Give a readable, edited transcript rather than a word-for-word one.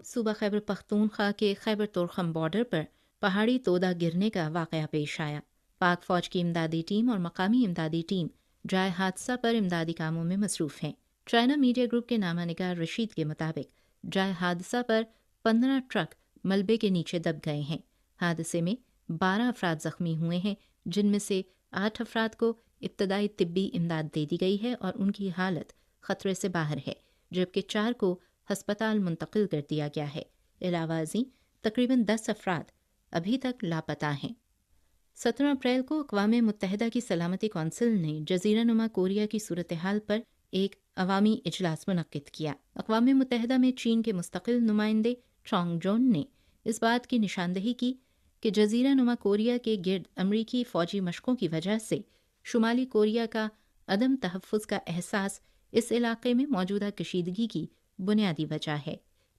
सूबा खैबर पख्तूनख्वा के खैबर तुरखम बॉर्डर पर पहाड़ी तोदा गिरने का वाकया पेश आया। पाक फौज की इमदादी टीम और मकामी इमदादी टीम ड्राई हादसा पर इमदादी कामों में मसरूफ हैं। चाइना मीडिया ग्रुप के नामानिगार रशीद के मुताबिक ड्राई हादसा पर 15 ट्रक मलबे के नीचे दब गए हैं। हादसे में 12 अफराद जख्मी हुए हैं, जिनमें से 8 अफराद को इब्तदाई तिब्बी इमदाद दे दी गई है और उनकी हालत खतरे से बाहर है, जबकि 4 को हस्पताल मुंतकिल कर दिया गया है। इलावाजी तकरीबन 10 अफराद अभी तक लापता हैं। 17 अप्रैल को अक़वाम मुत्तहिदा की सलामती कौंसिल ने जज़ीरा नुमा कोरिया की सूरत हाल पर एक अवामी इजलास मुनक्किद किया। अक़वाम मुत्तहिदा में चीन के मुस्तकिल नुमाइंदे चोंग जोन ने इस बात की निशानदही की कि जज़ीरा नुमा कोरिया के गिर्द अमरीकी फ़ौजी मशक़ों की वजह से शुमाली कोरिया का अदम तहफ़्फ़ुज़ का एहसास इस इलाक़े में मौजूदा कशीदगी की बुनियादी वजह है।